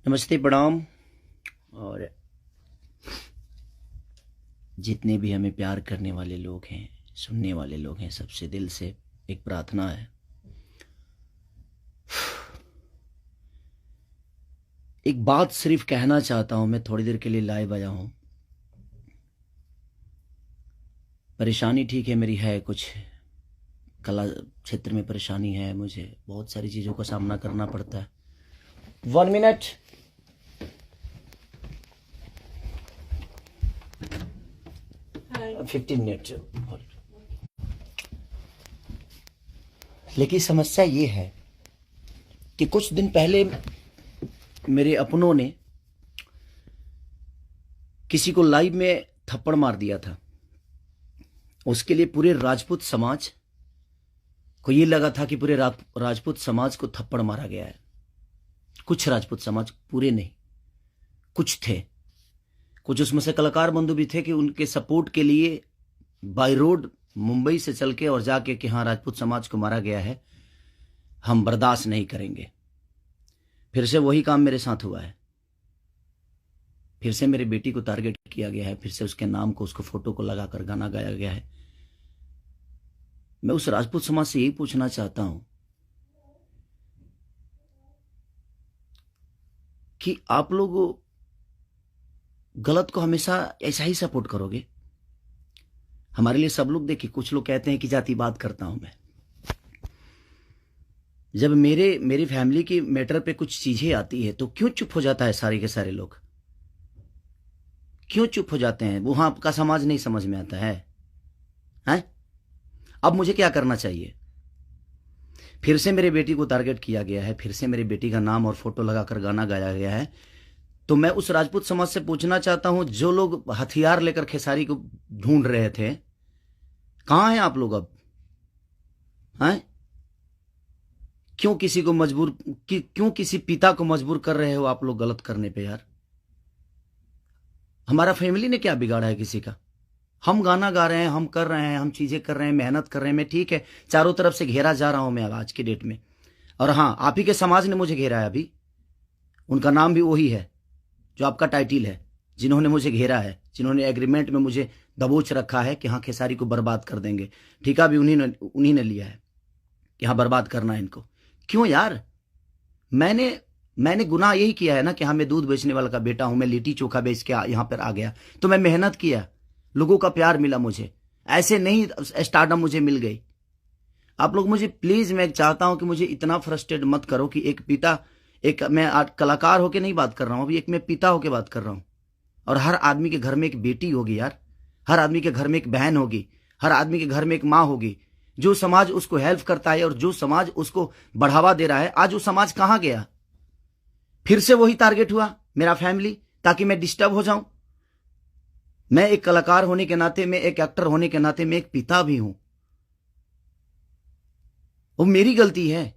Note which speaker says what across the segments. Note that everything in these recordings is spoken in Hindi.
Speaker 1: नमस्ते, प्रणाम। और जितने भी हमें प्यार करने वाले लोग हैं, सुनने वाले लोग हैं, सबसे दिल से एक प्रार्थना है। एक बात सिर्फ कहना चाहता हूं, मैं थोड़ी देर के लिए लाइव आया हूं। परेशानी ठीक है, मेरी है कुछ कला क्षेत्र में परेशानी है, मुझे बहुत सारी चीज़ों का सामना करना पड़ता है। 1 मिनट।
Speaker 2: Hi.
Speaker 1: 15 मिनट। लेकिन समस्या ये है कि कुछ दिन पहले मेरे अपनों ने किसी को लाइव में थप्पड़ मार दिया था। उसके लिए पूरे राजपूत समाज को ये लगा था कि पूरे राजपूत समाज को थप्पड़ मारा गया है। कुछ राजपूत समाज, पूरे नहीं, कुछ थे। कुछ उसमें से कलाकार बंधु भी थे कि उनके सपोर्ट के लिए बाय रोड मुंबई से चल के और जाके कि हाँ, राजपूत समाज को मारा गया है, हम बर्दाश्त नहीं करेंगे। फिर से वही काम मेरे साथ हुआ है। फिर से मेरी बेटी को टारगेट किया गया है, फिर से उसके नाम को, उसको फोटो को लगाकर गाना गाया गया है। मैं उस राजपूत समाज से यही पूछना चाहता हूं कि आप लोग गलत को हमेशा ऐसा ही सपोर्ट करोगे? हमारे लिए सब लोग, देखिए, कुछ लोग कहते हैं कि जातिवाद करता हूं मैं। जब मेरी फैमिली की मैटर पे कुछ चीजें आती है तो क्यों चुप हो जाता है सारे के सारे लोग? क्यों चुप हो जाते हैं? वहां आपका समाज नहीं समझ में आता है? हैं? अब मुझे क्या करना चाहिए? फिर से मेरी बेटी को टारगेट किया गया है, फिर से मेरी बेटी का नाम और फोटो लगाकर गाना गाया गया है। तो मैं उस राजपूत समाज से पूछना चाहता हूं, जो लोग हथियार लेकर खेसारी को ढूंढ रहे थे, कहां हैं आप लोग अब? हैं? क्यों किसी को मजबूर क्यों किसी पिता को मजबूर कर रहे हो आप लोग गलत करने पे? यार, हमारा फैमिली ने क्या बिगाड़ा है किसी का? हम गाना गा रहे हैं, हम कर रहे हैं, हम चीजें कर रहे हैं, मेहनत कर रहे हैं। मैं ठीक है, चारों तरफ से घेरा जा रहा हूं मैं आज की डेट में। और हाँ, आप ही के समाज ने मुझे घेरा है अभी। उनका नाम भी वही है जो आपका टाइटिल है, जिन्होंने मुझे घेरा है, जिन्होंने एग्रीमेंट में मुझे दबोच रखा है कि हाँ, खेसारी को बर्बाद कर देंगे। ठेका भी उन्हीं ने लिया है कि हाँ, बर्बाद करना है इनको। क्यों यार? मैंने गुनाह यही किया है ना कि हाँ, मैं दूध बेचने वाला का बेटा हूं, मैं लिट्टी चोखा बेच के यहां पर आ गया, तो मैं मेहनत किया, लोगों का प्यार मिला मुझे। ऐसे नहीं स्टारडम मुझे मिल गई। आप लोग मुझे प्लीज, मैं चाहता हूं कि मुझे इतना फ्रस्ट्रेट मत करो कि एक पिता, मैं कलाकार होके नहीं बात कर रहा हूं अभी, एक मैं पिता होके बात कर रहा हूं। और हर आदमी के घर में एक बेटी होगी यार, हर आदमी के घर में एक बहन होगी, हर आदमी के घर में एक माँ होगी। जो समाज उसको हेल्प करता है और जो समाज उसको बढ़ावा दे रहा है, आज वो समाज कहां गया? फिर से वही टारगेट हुआ, मेरा फैमिली, ताकि मैं डिस्टर्ब हो जाऊं। मैं एक कलाकार होने के नाते, मैं एक एक्टर होने के नाते, मैं एक पिता भी हूं। वो मेरी गलती है।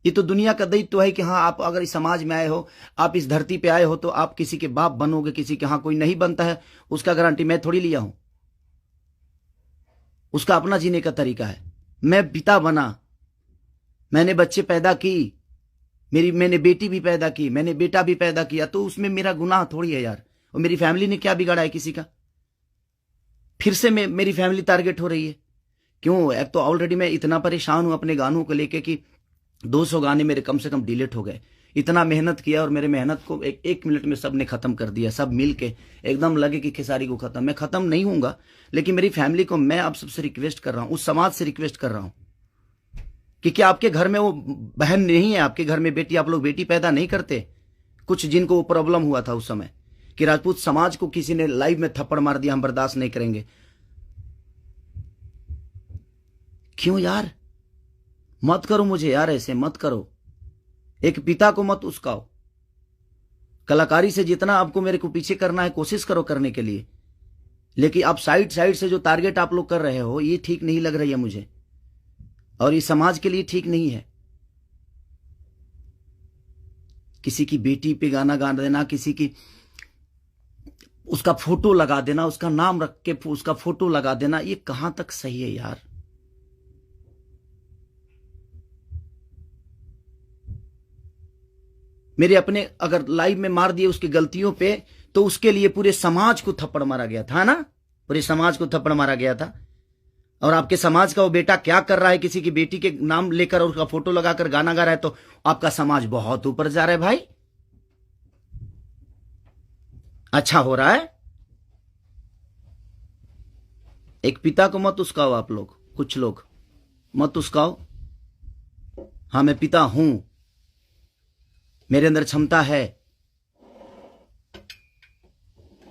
Speaker 1: ये तो दुनिया का दायित्व है कि हाँ, आप अगर इस समाज में आए हो, आप इस धरती पे आए हो, तो आप किसी के बाप बनोगे, किसी के। हाँ, कोई नहीं बनता है उसका गारंटी मैं थोड़ी लिया हूं। उसका अपना जीने का तरीका है। मैं पिता बना, मैंने बच्चे पैदा की, मैंने बेटी भी पैदा की, मैंने बेटा भी पैदा किया, तो उसमें मेरा गुनाह थोड़ी है यार। और मेरी फैमिली ने क्या बिगाड़ा है किसी का? फिर से मेरी फैमिली टारगेट हो रही है। क्यों? एक तो ऑलरेडी मैं इतना परेशान हूं अपने गानों को लेके कि 200 गाने मेरे कम से कम डिलीट हो गए। इतना मेहनत किया और मेरे मेहनत को एक मिनट में सबने खत्म कर दिया। सब मिल के एकदम लगे कि खेसारी को खत्म। मैं खत्म नहीं हूंगा, लेकिन मेरी फैमिली को मैं आप सबसे रिक्वेस्ट कर रहा हूं, उस समाज से रिक्वेस्ट कर रहा हूं कि क्या आपके घर में वो बहन नहीं है? आपके घर में बेटी, आप लोग बेटी पैदा नहीं करते? कुछ जिनको वो प्रॉब्लम हुआ था उस समय कि राजपूत समाज को किसी ने लाइव में थप्पड़ मार दिया, हम बर्दाश्त नहीं करेंगे। क्यों यार? मत करो मुझे यार, ऐसे मत करो। एक पिता को मत उस्काओ। कलाकारी से जितना आपको मेरे को पीछे करना है, कोशिश करो करने के लिए, लेकिन आप साइड से जो टारगेट आप लोग कर रहे हो, ये ठीक नहीं लग रही है मुझे, और ये समाज के लिए ठीक नहीं है। किसी की बेटी पे गाना गा देना, किसी की उसका फोटो लगा देना, उसका नाम रख के उसका फोटो लगा देना, ये कहां तक सही है यार? मेरे अपने अगर लाइव में मार दिए उसकी गलतियों पे, तो उसके लिए पूरे समाज को थप्पड़ मारा गया था ना, पूरे समाज को थप्पड़ मारा गया था। और आपके समाज का वो बेटा क्या कर रहा है, किसी की बेटी के नाम लेकर और उसका फोटो लगाकर गाना गा रहा है, तो आपका समाज बहुत ऊपर जा रहा है भाई। अच्छा हो रहा है। एक पिता को मत उस्काओ आप लोग, कुछ लोग मत उस्काओ। हाँ, मैं पिता हूं, मेरे अंदर क्षमता है।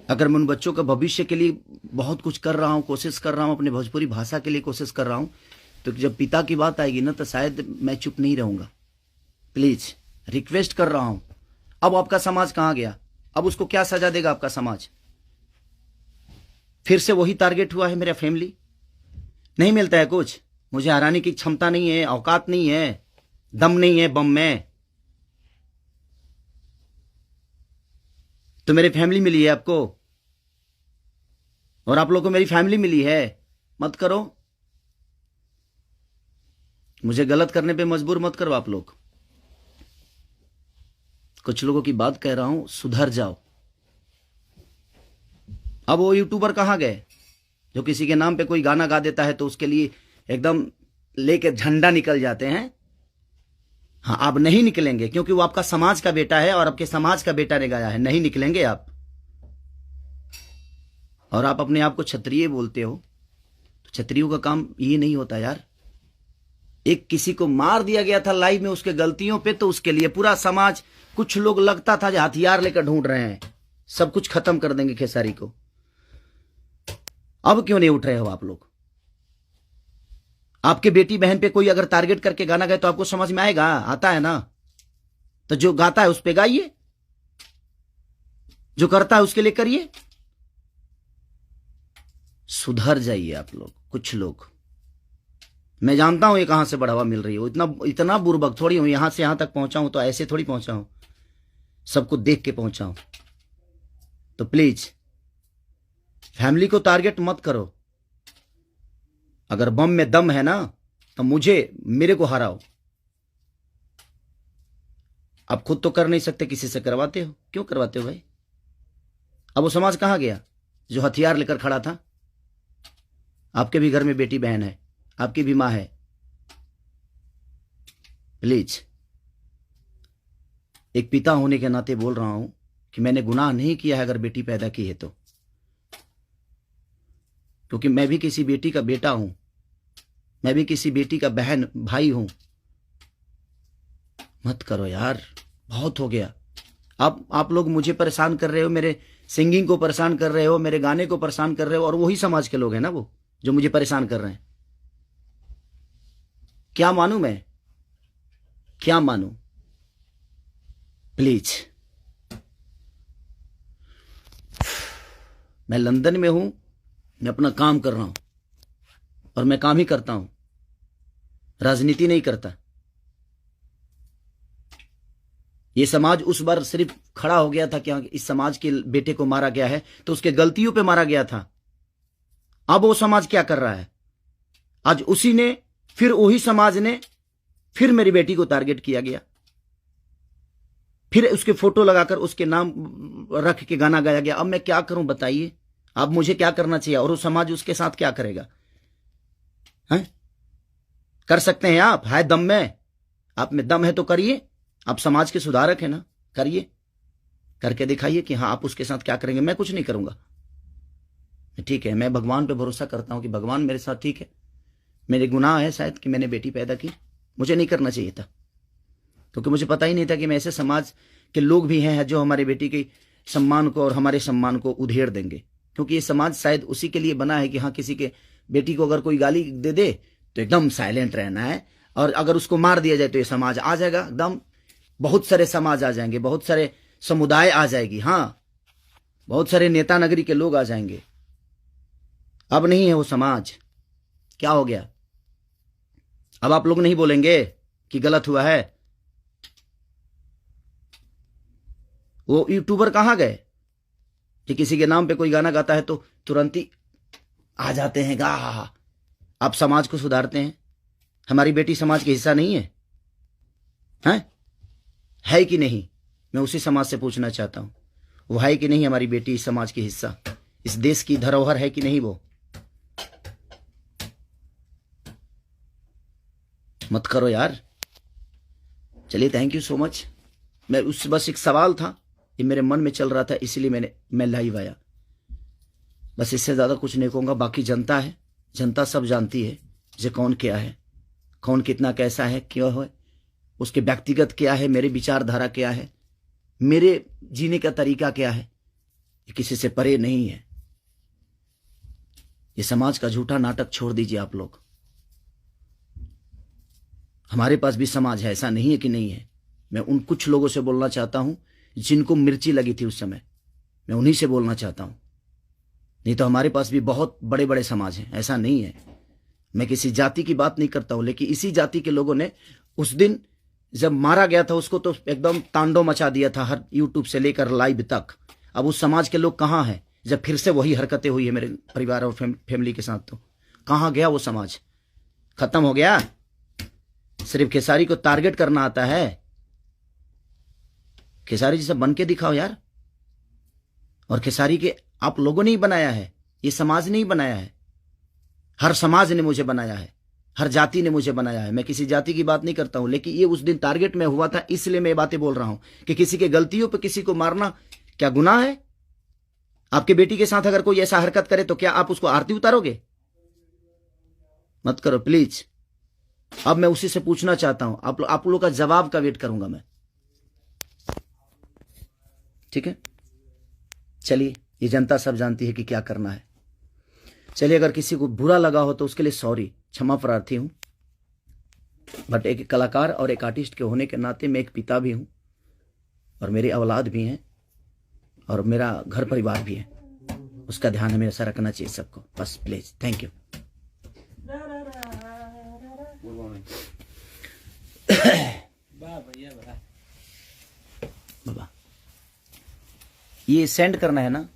Speaker 1: अगर मैं उन बच्चों का भविष्य के लिए बहुत कुछ कर रहा हूं, कोशिश कर रहा हूं, अपने भोजपुरी भाषा के लिए कोशिश कर रहा हूं, तो जब पिता की बात आएगी ना, तो शायद मैं चुप नहीं रहूंगा। प्लीज रिक्वेस्ट कर रहा हूं। अब आपका समाज कहां गया? अब उसको क्या सजा देगा आपका समाज? फिर से वही टारगेट हुआ है मेरा फैमिली। नहीं मिलता है कुछ, मुझे हराने की क्षमता नहीं है, औकात नहीं है, दम नहीं है बम में। तो मेरी फैमिली मिली है आपको, और आप लोगों को मेरी फैमिली मिली है। मत करो, मुझे गलत करने पे मजबूर मत करो आप लोग। कुछ लोगों की बात कह रहा हूं, सुधर जाओ। अब वो यूट्यूबर कहां गए जो किसी के नाम पे कोई गाना गा देता है तो उसके लिए एकदम लेके झंडा निकल जाते हैं? हाँ, आप नहीं निकलेंगे, क्योंकि वो आपका समाज का बेटा है और आपके समाज का बेटा ने गाया है। नहीं निकलेंगे आप। और आप अपने आप को क्षत्रिय बोलते हो, तो क्षत्रियों का काम ये नहीं होता यार। एक किसी को मार दिया गया था लाइव में उसके गलतियों पे, तो उसके लिए पूरा समाज, कुछ लोग लगता था जो हथियार लेकर ढूंढ रहे हैं, सब कुछ खत्म कर देंगे खेसारी को। अब क्यों नहीं उठ रहे हो आप लोग? आपके बेटी बहन पे कोई अगर टारगेट करके गाना गाए तो आपको समझ में आएगा? आता है ना, तो जो गाता है उस पे गाइए, जो करता है उसके लिए करिए। सुधर जाइए आप लोग, कुछ लोग। मैं जानता हूं ये कहां से बढ़ावा मिल रही है, इतना बुर्बक थोड़ी हूं। यहां से यहां तक पहुंचा हूं तो ऐसे थोड़ी पहुंचा हूं, सबको देख के पहुंचा हूं। तो प्लीज फैमिली को टारगेट मत करो। अगर बम में दम है ना, तो मेरे को हराओ। आप खुद तो कर नहीं सकते, किसी से करवाते हो। क्यों करवाते हो भाई? अब वो समाज कहां गया जो हथियार लेकर खड़ा था? आपके भी घर में बेटी बहन है, आपकी भी मां है। प्लीज, एक पिता होने के नाते बोल रहा हूं कि मैंने गुनाह नहीं किया है अगर बेटी पैदा की है तो, क्योंकि मैं भी किसी बेटी का बेटा हूं, मैं भी किसी बेटी का बहन भाई हूं। मत करो यार, बहुत हो गया। आप लोग मुझे परेशान कर रहे हो, मेरे सिंगिंग को परेशान कर रहे हो, मेरे गाने को परेशान कर रहे हो, और वही समाज के लोग हैं ना वो जो मुझे परेशान कर रहे हैं। क्या मानूं मैं? क्या मानूं? प्लीज, मैं लंदन में हूं, मैं अपना काम कर रहा हूं, और मैं काम ही करता हूं, राजनीति नहीं करता। ये समाज उस बार सिर्फ खड़ा हो गया था कि इस समाज के बेटे को मारा गया है, तो उसके गलतियों पे मारा गया था। अब वो समाज क्या कर रहा है? आज उसी ने, फिर वही समाज ने, फिर मेरी बेटी को टारगेट किया गया, फिर उसके फोटो लगाकर उसके नाम रख के गाना गाया गया। अब मैं क्या करूं बताइए? अब मुझे क्या करना चाहिए, और वो समाज उसके साथ क्या करेगा? हैं? कर सकते हैं आप? है दम में? आप में दम है तो करिए। आप समाज के सुधारक है ना, करिए, करके दिखाइए कि हाँ आप उसके साथ क्या करेंगे। मैं कुछ नहीं करूंगा, ठीक है। मैं भगवान पे भरोसा करता हूं कि भगवान मेरे साथ ठीक है। मेरे गुनाह है शायद कि मैंने बेटी पैदा की, मुझे नहीं करना चाहिए था, क्योंकि मुझे पता ही नहीं था कि मैं ऐसे समाज के लोग भी हैं जो हमारे बेटी के सम्मान को और हमारे सम्मान को उधेड़ देंगे। क्योंकि ये समाज शायद उसी के लिए बना है कि हाँ, किसी के बेटी को अगर कोई गाली दे दे तो एकदम साइलेंट रहना है, और अगर उसको मार दिया जाए तो ये समाज आ जाएगा एकदम। बहुत सारे समाज आ जाएंगे, बहुत सारे समुदाय आ जाएगी, हाँ, बहुत सारे नेता नगरी के लोग आ जाएंगे। अब नहीं है वो समाज। क्या हो गया? अब आप लोग नहीं बोलेंगे कि गलत हुआ है? वो यूट्यूबर कहां गए कि किसी के नाम पे कोई गाना गाता है तो तुरंत ही आ जाते हैं गा? आप समाज को सुधारते हैं। हमारी बेटी समाज का हिस्सा नहीं है? हैं? है कि नहीं? मैं उसी समाज से पूछना चाहता हूं, वो है कि नहीं हमारी बेटी इस समाज की हिस्सा, इस देश की धरोहर है कि नहीं? वो मत करो यार। चलिए, थैंक यू सो मच। मैं बस एक सवाल था, ये मेरे मन में चल रहा था, इसीलिए मैं लाइव आया। बस इससे ज्यादा कुछ नहीं कहूंगा। बाकी जनता है, जनता सब जानती है जे कौन क्या है, कौन कितना कैसा है, क्यों है, उसके व्यक्तिगत क्या है, मेरे विचारधारा क्या है, मेरे जीने का तरीका क्या है, ये किसी से परे नहीं है। ये समाज का झूठा नाटक छोड़ दीजिए आप लोग। हमारे पास भी समाज है, ऐसा नहीं है कि नहीं है। मैं उन कुछ लोगों से बोलना चाहता हूं जिनको मिर्ची लगी थी उस समय, मैं उन्हीं से बोलना चाहता हूं। नहीं तो हमारे पास भी बहुत बड़े बड़े समाज हैं, ऐसा नहीं है। मैं किसी जाति की बात नहीं करता हूं, लेकिन इसी जाति के लोगों ने उस दिन जब मारा गया था उसको तो एकदम तांडव मचा दिया था, हर यूट्यूब से लेकर लाइव तक। अब उस समाज के लोग कहां हैं? जब फिर से वही हरकतें हुई है मेरे परिवार और फैमिली के साथ, तो कहां गया वो समाज? खत्म हो गया? सिर्फ खेसारी को टारगेट करना आता है? खेसारी जैसा बन के दिखाओ यार। और खेसारी के आप लोगों ने ही बनाया है, ये समाज ने ही बनाया है। हर समाज ने मुझे बनाया है, हर जाति ने मुझे बनाया है। मैं किसी जाति की बात नहीं करता हूं, लेकिन ये उस दिन टारगेट में हुआ था, इसलिए मैं ये बातें बोल रहा हूं कि किसी के गलतियों पर किसी को मारना क्या गुनाह है? आपके बेटी के साथ अगर कोई ऐसा हरकत करे तो क्या आप उसको आरती उतारोगे? मत करो प्लीज। अब मैं उसी से पूछना चाहता हूं, आप लोगों का जवाब का वेट करूंगा मैं। ठीक है, चलिए, ये जनता सब जानती है कि क्या करना है। चलिए, अगर किसी को बुरा लगा हो तो उसके लिए सॉरी, क्षमा प्रार्थी हूं। बट एक कलाकार और एक आर्टिस्ट के होने के नाते मैं एक पिता भी हूं, और मेरी औलाद भी हैं, और मेरा घर परिवार भी है। उसका ध्यान हमेशा रखना चाहिए सबको। बस प्लीज, थैंक यू। बाबा, ये सेंड करना है ना?